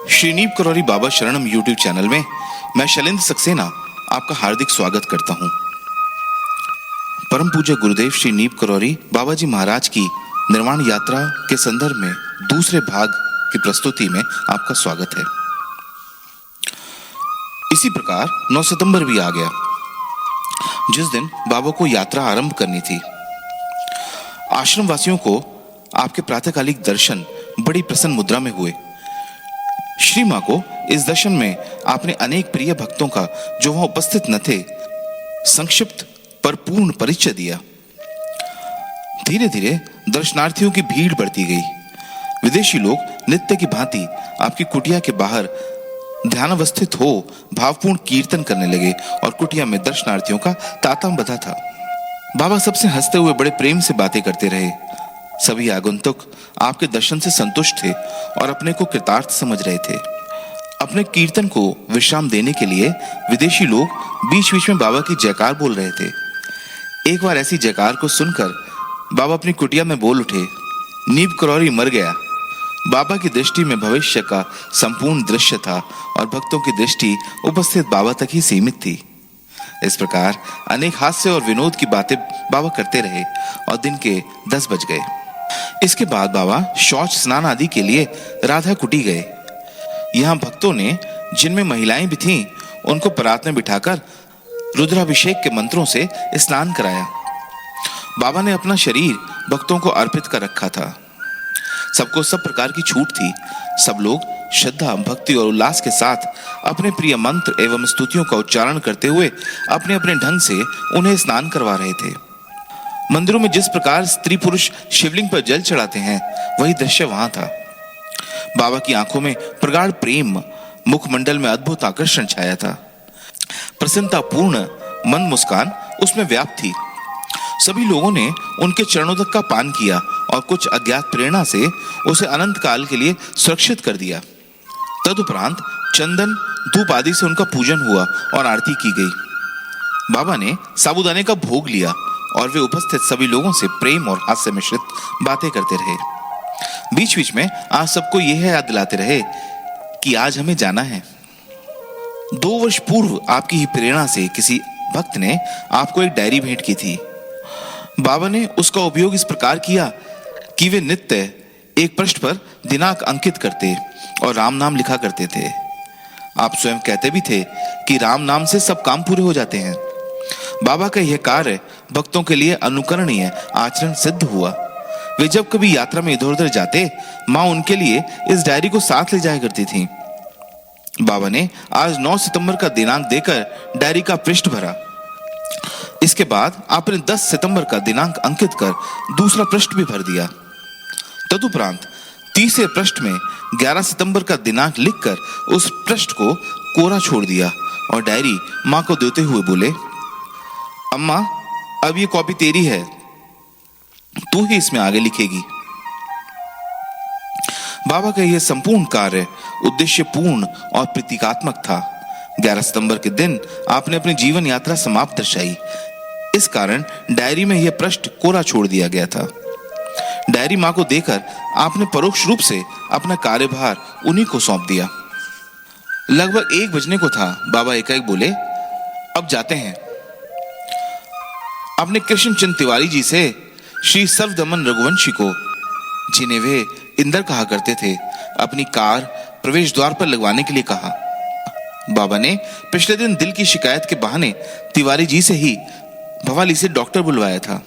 श्री नीप करौरी बाबा शरणम YouTube channel में मैं शैलेंद्र सक्सेना आपका हार्दिक स्वागत करता हूं। परम पूज्य गुरुदेव श्री नीप करौरी बाबा जी महाराज की निर्वाण यात्रा के संदर्भ में दूसरे भाग की प्रस्तुति में आपका स्वागत है। इसी प्रकार 9 सितंबर भी आ गया, जिस दिन बाबा को यात्रा आरंभ करनी थी। आश्रम वासियों को आपके प्रातःकालिक दर्शन बड़ी प्रसन्न मुद्रा में हुए। श्री मां को इस दर्शन में आपने अनेक प्रिय भक्तों का, जो वहां उपस्थित न थे, संक्षिप्त पर पूर्ण परिचय दिया। धीरे धीरे दर्शनार्थियों की भीड़ बढ़ती गई। विदेशी लोग नित्य की भांति आपकी कुटिया के बाहर ध्यानावस्थित हो भावपूर्ण कीर्तन करने लगे और कुटिया में दर्शनार्थियों का तांता बंधा था। बाबा सबसे हंसते हुए बड़े प्रेम से बातें करते रहे। सभी आगंतुक आपके दर्शन से संतुष्ट थे और अपने को कृतार्थ समझ रहे थे। अपने कीर्तन को विश्राम देने के लिए विदेशी लोग बीच बीच में बाबा की जयकार बोल रहे थे। एक बार ऐसी जयकार को सुनकर बाबा अपनी कुटिया में बोल उठे, नीप करौरी मर गया। बाबा की दृष्टि में भविष्य का संपूर्ण दृश्य था और भक्तों की दृष्टि उपस्थित बाबा तक ही सीमित थी। इस प्रकार अनेक हास्य और विनोद की बातें बाबा करते रहे और दिन के 10 बज गए। इसके बाद बाबा शौच स्नान आदि के लिए राधा कुटी गए। यहाँ भक्तों ने, जिनमें महिलाएं भी थीं, उनको परात में बिठाकर रुद्राभिषेक के मंत्रों से स्नान कराया। बाबा ने अपना शरीर भक्तों को अर्पित कर रखा था। सबको सब प्रकार की छूट थी। सब लोग श्रद्धा, भक्ति और उल्लास के साथ अपने प्रिय मंत्र एवं स्तुतियों का उच्चारण करते हुए अपने अपने ढंग से उन्हें स्नान करवा रहे थे। मंदिरों में जिस प्रकार स्त्री पुरुष शिवलिंग पर जल चढ़ाते हैं, वही दृश्य वहां था। बाबा की आंखों में प्रगाढ़ प्रेम, मुखमंडल में अद्भुत आकर्षण छाया था। प्रसन्नता पूर्ण मंद मुस्कान उसमें व्याप्त थी। सभी लोगों ने उनके चरणोदक का पान किया और कुछ अज्ञात प्रेरणा से उसे अनंत काल के लिए सुरक्षित कर दिया। तदुपरांत चंदन धूप आदि से उनका पूजन हुआ और आरती की गई। बाबा ने साबूदाने का भोग लिया और वे उपस्थित सभी लोगों से प्रेम और हास्य मिश्रित बातें करते रहे। बीच बीच में आज सबको यह याद दिलाते रहे कि आज हमें जाना है। 2 वर्ष पूर्व आपकी ही प्रेरणा से किसी भक्त ने आपको एक डायरी भेंट की थी। बाबा ने उसका उपयोग इस प्रकार किया कि वे नित्य एक पृष्ठ पर दिनांक अंकित करते और राम नाम लिखा करते थे। आप स्वयं कहते भी थे कि राम नाम से सब काम पूरे हो जाते हैं। बाबा का यह कार्य भक्तों के लिए अनुकरणीय आचरण सिद्ध हुआ। वे जब कभी यात्रा में इधर उधर जाते, मां उनके लिए इस डायरी को साथ ले जाया करती थी। बाबा ने आज 9 सितंबर का दिनांक देकर डायरी का पृष्ठ भरा। इसके बाद आपने 10 सितंबर का दिनांक अंकित कर दूसरा पृष्ठ भी भर दिया। तदुपरांत तीसरे पृष्ठ में 11 सितंबर का दिनांक लिखकर उस पृष्ठ को कोरा छोड़ दिया और डायरी मां को देते हुए बोले, अम्मा, अब ये कॉपी तेरी है, तू ही इसमें आगे लिखेगी। बाबा का यह संपूर्ण कार्य उद्देश्यपूर्ण और प्रतीकात्मक था। 11 सितंबर के दिन आपने अपनी जीवन यात्रा समाप्त दर्शाई। इस कारण डायरी में यह पृष्ठ कोरा छोड़ दिया गया था। डायरी मां को देकर आपने परोक्ष रूप से अपना कार्यभार उन्हीं को सौंप दिया। लगभग 1 बजने को था। बाबा एकाएक बोले, अब जाते हैं। आपने कृष्णचंद तिवारी जी से श्री सर्वदमन रघुवंशी को, जिन्हें वे इंदर कहा करते थे, अपनी कार प्रवेश द्वार पर लगवाने के लिए कहा। बाबा ने पिछले दिन दिल की शिकायत के बहाने तिवारी जी से ही भवाली से डॉक्टर बुलवाया था।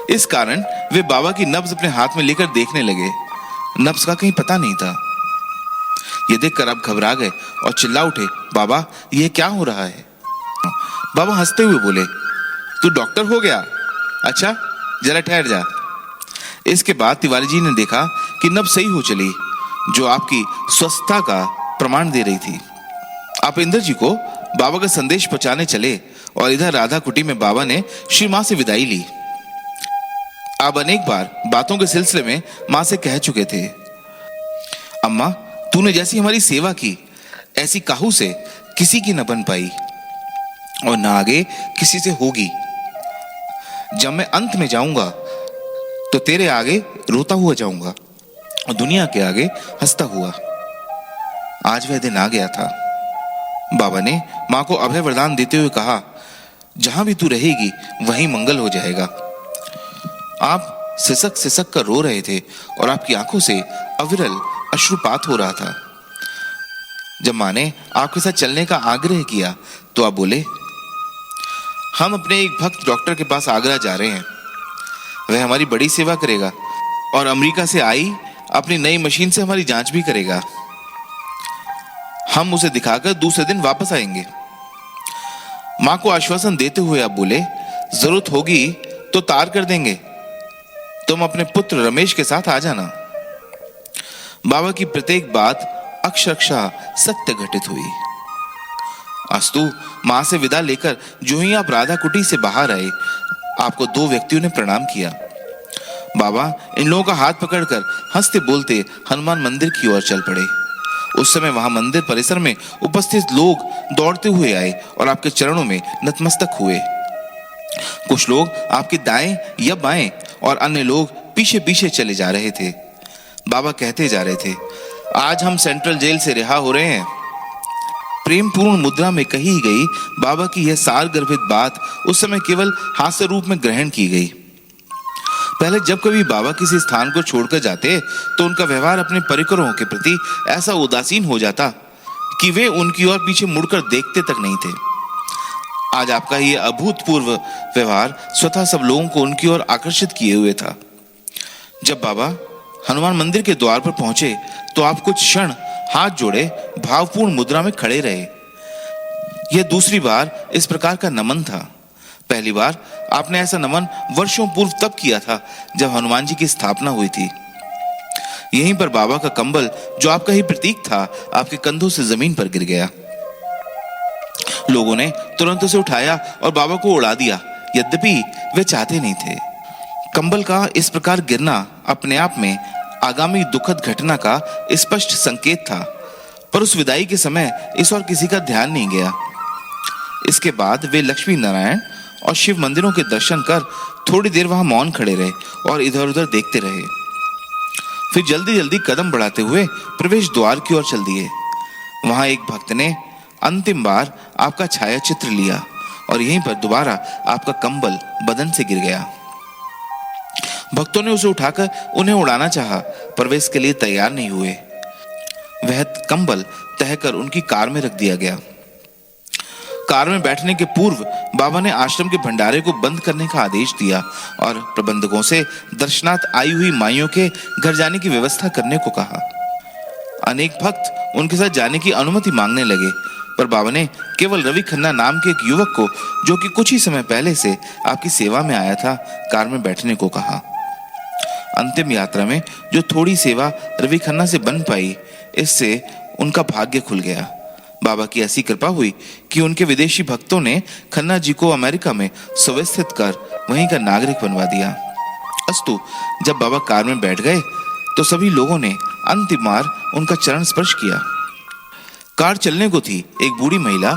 इस कारण वे बाबा की नब्ज अपने हाथ में लेकर देखने लगे। नब्ज का कहीं पता नहीं था। ये देखकर आप घबरा गए और चिल्ला उठे, बाबा, यह क्या हो रहा है? बाबा हंसते हुए बोले, तू डॉक्टर हो गया? अच्छा, जरा ठहर जा। इसके बाद तिवारी जी ने देखा कि नब्ज सही हो चली, जो आपकी स्वस्थता का प्रमाण दे रही थी। आप इंदर जी को बाबा का संदेश पहुंचाने चले और इधर राधा कुटी में बाबा ने श्री मां से विदाई ली। आप अनेक बार बातों के सिलसिले में मां से कह चुके थे, अम्मा, तूने जैसी हमारी सेवा की, ऐसी काहू से किसी की न बन पाई और न आगे किसी से होगी। जब मैं अंत में जाऊंगा तो तेरे आगे रोता हुआ जाऊंगा और दुनिया के आगे हंसता हुआ। आज वह दिन आ गया था। बाबा ने मां को अभय वरदान देते हुए कहा, जहां भी तू रहेगी वहीं मंगल हो जाएगा। आप सिसक सिसक कर रो रहे थे और आपकी आंखों से अविरल अश्रुपात हो रहा था। जब मां ने आपके साथ चलने का आग्रह किया तो आप बोले, हम अपने एक भक्त डॉक्टर के पास आगरा जा रहे हैं। वह हमारी बड़ी सेवा करेगा और अमेरिका से आई अपनी नई मशीन से हमारी जांच भी करेगा। हम उसे दिखाकर दूसरे दिन वापस आएंगे। मां को आश्वासन देते हुए आप बोले, जरूरत होगी तो तार कर देंगे, तुम अपने पुत्र रमेश के साथ आ जाना। बाबा की प्रत्येक बात अक्षरशः सत्य घटित हुई। अस्तु, मां से विदा लेकर जो ही आप राधा कुटी से बाहर आए, आपको दो व्यक्तियों ने प्रणाम किया। बाबा इन लोगों का हाथ पकड़कर हंसते बोलते हनुमान मंदिर की ओर चल पड़े। उस समय वहां मंदिर परिसर में उपस्थित लोग दौड़ते हुए आए और आपके चरणों में नतमस्तक हुए। कुछ लोग आपके दाएं या बाएं और अन्य लोग पीछे पीछे चले जा रहे थे। बाबा कहते जा रहे थे, आज हम सेंट्रल जेल से रिहा हो रहे हैं। प्रेमपूर्ण मुद्रा में कही गई बाबा की यह सार गर्भित बात उस समय केवल हास्य रूप में ग्रहण की गई। पहले जब कभी बाबा किसी स्थान को छोड़कर जाते तो उनका व्यवहार अपने परिकरों के प्रति ऐसा उदासीन हो जाता कि वे उनकी ओर पीछे मुड़कर देखते तक नहीं थे। आज आपका यह अभूतपूर्व व्यवहार स्वतः सब लोगों को उनकी ओर आकर्षित किए हुए था। जब बाबा हनुमान मंदिर के द्वार पर पहुंचे तो आप कुछ क्षण हाथ जोड़े भावपूर्ण मुद्रा में खड़े रहे। यह दूसरी बार इस प्रकार का नमन था। पहली बार आपने ऐसा नमन वर्षों पूर्व तब किया था जब हनुमान जी की स्थापना हुई थी। यहीं पर बाबा का कंबल, जो आपका ही प्रतीक था, आपके कंधों से जमीन पर गिर गया। लोगों ने तुरंत उसे उठाया और बाबा को उड़ा दिया, यद्यपि वे चाहते नहीं थे। कंबल का इस प्रकार गिरना अपने आप में आगामी दुखद घटना का स्पष्ट संकेत था, पर उस विदाई के समय इस और किसी का ध्यान नहीं गया। इसके बाद वे लक्ष्मी नारायण और शिव मंदिरों के दर्शन कर थोड़ी देर वहां मौन खड़े रहे और इधर उधर देखते रहे। फिर जल्दी जल्दी कदम बढ़ाते हुए प्रवेश द्वार की ओर चल दिए। वहां एक भक्त ने अंतिम बार आपका छाया चित्र लिया और यहीं पर दोबारा आपका कंबल बदन से गिर गया। भक्तों ने उसे उठाकर उन्हें उड़ाना चाहा, पर वे इसके लिए तैयार नहीं हुए। वह कंबल तहकर उनकी कार में रख दिया गया। कार में बैठने के पूर्व बाबा ने आश्रम के भंडारे को बंद करने का आदेश दिया और प्रबंधकों से दर्शनार्थ आई हुई माइयों के घर जाने की व्यवस्था करने को कहा। अनेक भक्त उनके साथ जाने की अनुमति मांगने लगे, पर बाबा ने केवल रवि खन्ना नाम के एक युवक को, जो कि कुछ ही समय पहले से आपकी सेवा में आया था, कार में बैठने को कहा। अंतिम यात्रा में जो थोड़ी सेवा रवि खन्ना से बन पाई, इससे उनका भाग्य खुल गया। बाबा की ऐसी कृपा हुई कि उनके विदेशी भक्तों ने खन्ना जी को अमेरिका में सुव्यवस्थित कर वहीं का नागरिक बनवा दिया। अस्तु, जब बाबा कार में बैठ गए तो सभी लोगों ने अंतिम बार उनका चरण स्पर्श किया। कार चलने को थी। एक बूढ़ी महिला,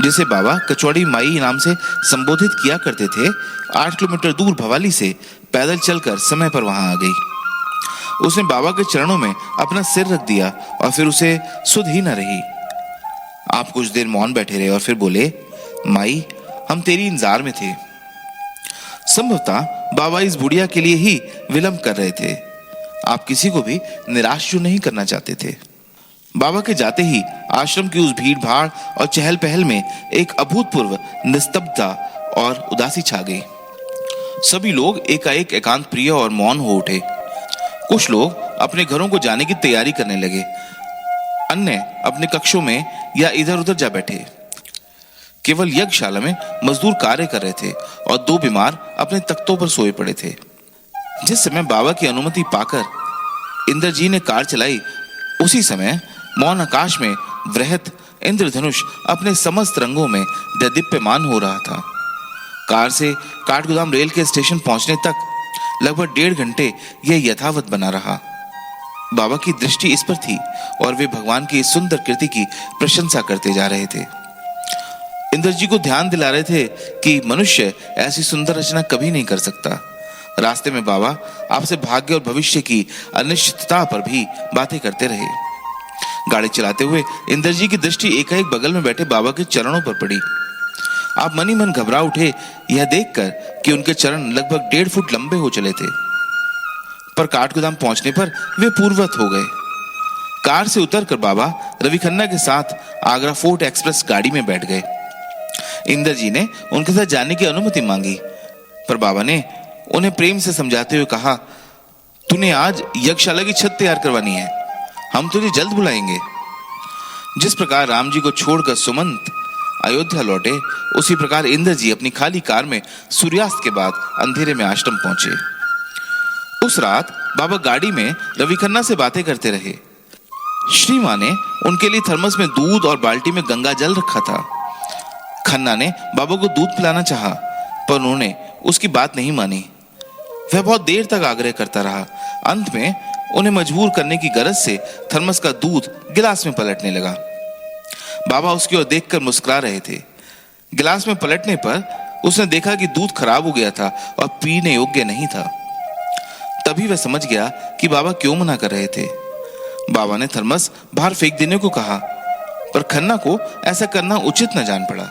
जिसे बाबा कचौड़ी माई नाम से संबोधित किया करते थे, 8 किलोमीटर दूर भवाली से पैदल चलकर समय पर वहां आ गई। उसने बाबा के चरणों में अपना सिर रख दिया और फिर उसे सुध ही न रही। आप कुछ देर मौन बैठे रहे और फिर बोले, माई, हम तेरी इंतजार में थे। संभवतः बाबा इस बुढ़िया के लिए ही विलंब कर रहे थे। आप किसी को भी निराश नहीं करना चाहते थे। बाबा के जाते ही आश्रम की उस भीड़ भाड़ और चहल पहल में एक अभूतपूर्व निस्तब्धता और उदासी छा गई। सभी लोग एकाएक एकांत प्रिय और मौन हो उठे। कुछ लोग अपने घरों को जाने की तैयारी करने लगे, अन्य अपने कक्षों में या इधर उधर जा बैठे। केवल यज्ञशाला में मजदूर कार्य कर रहे थे और 2 बीमार अपने तख्तों पर सोए पड़े थे। जिस समय बाबा की अनुमति पाकर इंद्र जी ने कार चलाई, उसी समय मौन आकाश में वृहत इंद्रधनुष अपने समस्त रंगों में दीप्यमान हो रहा था। कार से काठगोदाम रेल के स्टेशन पहुंचने तक लगभग 1.5 घंटे यह यथावत बना रहा। बाबा की दृष्टि इस पर थी और वे भगवान की इस सुंदर कृति की प्रशंसा करते जा रहे थे। इंद्र जी को ध्यान दिला रहे थे कि मनुष्य ऐसी सुंदर रचना कभी नहीं कर सकता। रास्ते में बाबा आपसे भाग्य और भविष्य की अनिश्चितता पर भी बातें करते रहे। गाड़ी चलाते हुए इंदर जी की दृष्टि एकाएक बगल में बैठे बाबा के चरणों पर पड़ी। आप मन ही मन घबरा उठे यह देखकर कि उनके चरण लगभग 1.5 फुट लंबे हो चले थे। पर काठगोदाम पहुंचने पर वे पूर्ववत हो गए। कार से उतरकर बाबा रवि खन्ना के साथ आगरा फोर्ट एक्सप्रेस गाड़ी में बैठ गए। इंदर जी ने उनके साथ जाने की अनुमति मांगी, पर बाबा ने उन्हें प्रेम से समझाते हुए कहा, तूने आज यज्ञशाला की छत तैयार करवानी है, हम तुझे जल्द बुलाएंगे। जिस प्रकार राम जी को छोड़कर सुमंत अयोध्या लौटे, उसी प्रकार इंदर जी अपनी खाली कार में सूर्यास्त के बाद अंधेरे में आश्रम पहुंचे। उस रात बाबा गाड़ी में रवि खन्ना से बातें करते रहे। श्री मां ने उनके लिए थर्मस में दूध और बाल्टी में गंगा जल रखा था। खन्ना ने बाबा को दूध पिलाना चाहा, पर उन्होंने उसकी बात नहीं मानी। वह बहुत देर तक आग्रह करता रहा। अंत में उन्हें मजबूर करने की गरज से थर्मस का दूध गिलास में पलटने लगा। बाबा उसकी ओर देखकर मुस्कुरा रहे थे। गिलास में पलटने पर उसने देखा कि दूध खराब हो गया था और पीने योग्य नहीं था। तभी वह समझ गया कि बाबा क्यों मना कर रहे थे। बाबा ने थर्मस बाहर फेंक देने को कहा, पर खन्ना को ऐसा करना उचित न जान पड़ा।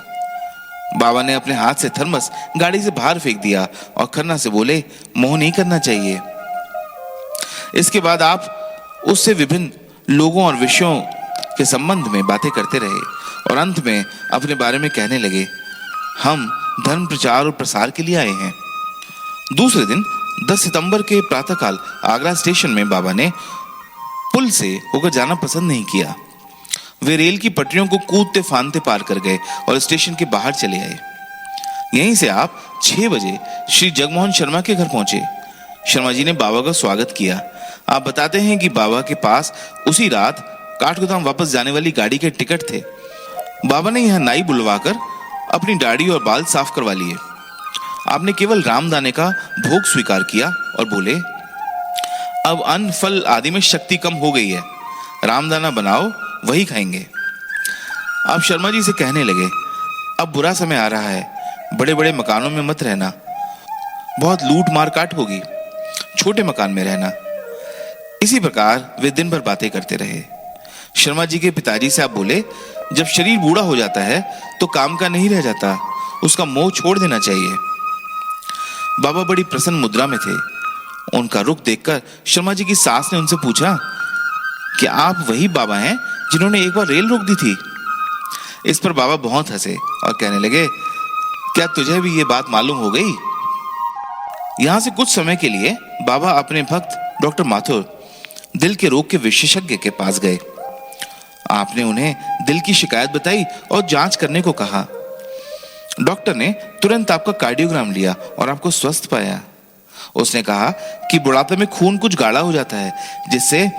बाबा ने अपने हाथ से थर्मस गाड़ी से बाहर फेंक दिया और खन्ना से बोले, मोह नहीं करना चाहिए। इसके बाद आप उससे विभिन्न लोगों और विषयों के संबंध में बातें करते रहे और अंत में अपने बारे में कहने लगे, हम धर्म प्रचार और प्रसार के लिए आए हैं। दूसरे दिन 10 सितंबर के प्रातःकाल आगरा स्टेशन में बाबा ने पुल से होकर जाना पसंद नहीं किया। वे रेल की पटरियों को कूदते फांदते पार कर गए और स्टेशन के बाहर चले आए। यहीं से आप 6 बजे श्री जगमोहन शर्मा के घर पहुंचे। शर्मा जी ने बाबा का स्वागत किया। आप बताते हैं कि बाबा के पास उसी रात काठगोदाम वापस जाने वाली गाड़ी के टिकट थे। बाबा ने यहां नाई बुलवाकर अपनी दाढ़ी और बाल साफ करवा लिए। आपने केवल रामदाने का भोग स्वीकार किया और बोले, अब अन्न फल आदि में शक्ति कम हो गई है, रामदाना बनाओ, वही खाएंगे। आप शर्मा जी से कहने लगे, अब बुरा समय आ रहा है, बड़े बड़े मकानों में मत रहना, बहुत लूट मार काट होगी, छोटे मकान में रहना। इसी प्रकार वे दिन भर बातें करते रहे। शर्मा जी के पिताजी से आप बोले, जब शरीर बूढ़ा हो जाता है तो काम का नहीं रह जाता, उसका मोह छोड़ देना चाहिए। बाबा बड़ी प्रसन्न मुद्रा में थे। उनका रुख देखकर शर्मा जी की सास ने उनसे पूछा कि आप वही बाबा हैं जिन्होंने एक बार रेल रोक दी थी। इस पर बाबा बहुत हंसे और कहने लगे, क्या तुझे भी ये बात मालूम हो गई? यहां से कुछ समय के लिए बाबा अपने भक्त डॉक्टर माथुर दिल के रोग के विशेषज्ञ के पास गए। आपने उन्हें दिल की शिकायत बताई और जांच करने को कहा। डॉक्टर ने तुरंत आपका कार्डियोग्राम लिया और आपको स्वस्थ पाया। उसने कहा कि बुढ़ापे में खून कुछ गाढ़ा हो जाता है, जिससे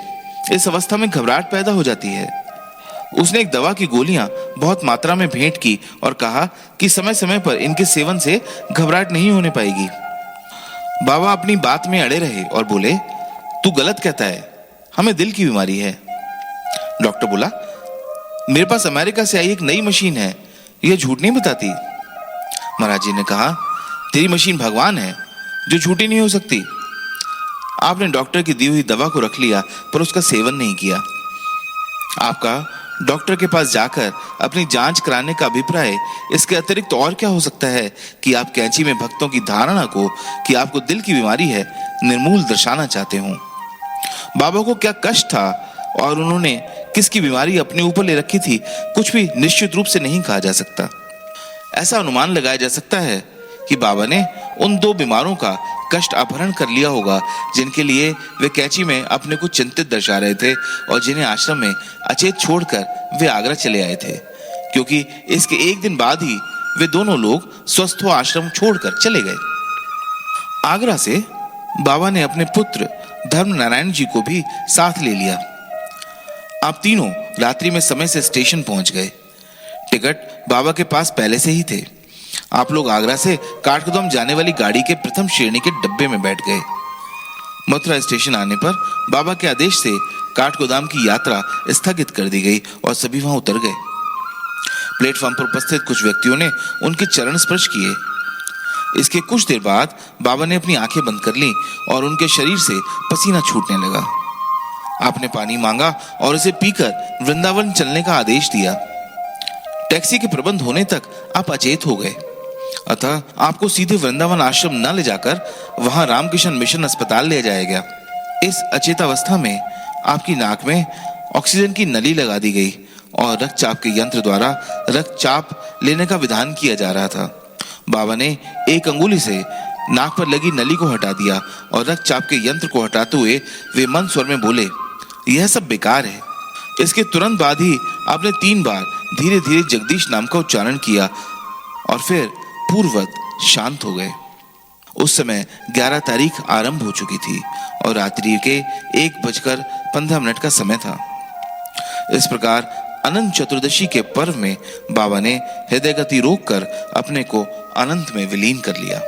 इस अवस्था में घबराहट पैदा हो जाती है। उसने एक दवा की गोलियां बहुत मात्रा में भेंट की और कहा कि समय समय पर इनके सेवन से घबराहट नहीं होने पाएगी। बाबा अपनी बात में अड़े रहे और बोले, तू गलत कहता है, हमें दिल की बीमारी है। डॉक्टर बोला, मेरे पास अमेरिका से आई एक नई मशीन है, यह झूठ नहीं बताती। महाराज जी ने कहा, तेरी मशीन भगवान है जो झूठी नहीं हो सकती। आपने डॉक्टर की दी हुई दवा को रख लिया, पर उसका सेवन नहीं किया। आपका डॉक्टर के पास जाकर अपनी जांच कराने का अभिप्राय इसके अतिरिक्त और क्या हो सकता है कि आप कैंची में भक्तों की धारणा को कि आपको दिल की बीमारी है निर्मूल दर्शाना चाहते हो। बाबा को क्या कष्ट था और उन्होंने किसकी बीमारी अपने ऊपर ले रखी थी, कुछ भी निश्चित रूप से नहीं कहा जा सकता। ऐसा अनुमान लगाया जा सकता है कि बाबा ने उन 2 बीमारों का कष्ट अपहरण कर लिया होगा जिनके लिए वे कैंची में अपने को चिंतित दर्शा रहे थे और जिन्हें आश्रम में अचेत छोड़कर वे आगरा चले आए थे, क्योंकि इसके एक दिन बाद ही वे दोनों लोग स्वस्थ हो आश्रम छोड़कर चले गए। आगरा से बाबा ने अपने पुत्र धर्म नारायण जी को भी साथ ले लिया। आप तीनों रात्रि में समय से स्टेशन पहुंच गए। टिकट बाबा के पास पहले से ही थे। आप लोग आगरा से काठगोदाम जाने वाली गाड़ी के प्रथम श्रेणी के डब्बे में बैठ गए। मथुरा स्टेशन आने पर बाबा के आदेश से काठगोदाम की यात्रा स्थगित कर दी गई और सभी वहां उतर गए। प्लेटफॉर्म पर उपस्थित कुछ व्यक्तियों ने उनके चरण स्पर्श किए। इसके कुछ देर बाद बाबा ने अपनी आंखें बंद कर लीं और उनके शरीर से पसीना छूटने लगा। आपने पानी मांगा और उसे पीकर वृंदावन चलने का आदेश दिया। टैक्सी के प्रबंध होने तक आप अचेत हो गए, अतः आपको सीधे वृंदावन आश्रम न ले जाकर वहां रामकिशन मिशन अस्पताल ले जाया गया। इस अचेतावस्था में आपकी नाक में ऑक्सीजन की नली लगा दी गई और रक्तचाप के यंत्र द्वारा रक्तचाप लेने का विधान किया जा रहा था। बाबा ने एक अंगुली से नाक पर लगी नली को हटा दिया और रक्तचाप के यंत्र को हटाते हुए वे मंद स्वर में बोले, यह सब बेकार है। इसके तुरंत बाद ही आपने 3 बार धीरे धीरे जगदीश नाम का उच्चारण किया और फिर पूर्ववत शांत हो गए। उस समय 11 तारीख आरंभ हो चुकी थी और रात्रि के 1:15 का समय था। इस प्रकार अनंत चतुर्दशी के पर्व में बाबा ने हृदय गति रोककर अपने को अनंत में विलीन कर लिया।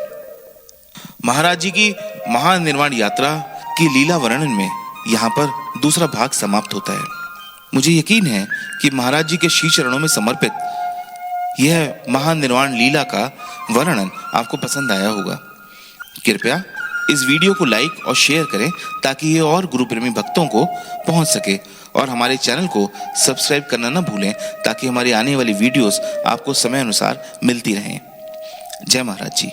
महाराज जी की महानिर्वाण यात्रा की लीला वर्णन में यहाँ पर दूसरा भाग समाप्त होता है। मुझे यकीन है कि महाराज जी के श्री चरणों में समर्पित यह महानिर्वाण लीला का वर्णन आपको पसंद आया होगा। कृपया इस वीडियो को लाइक और शेयर करें ताकि ये और गुरु प्रेमी भक्तों को पहुंच सके, और हमारे चैनल को सब्सक्राइब करना न भूलें ताकि हमारी आने वाली वीडियोस आपको समय अनुसार मिलती रहें। जय महाराज जी।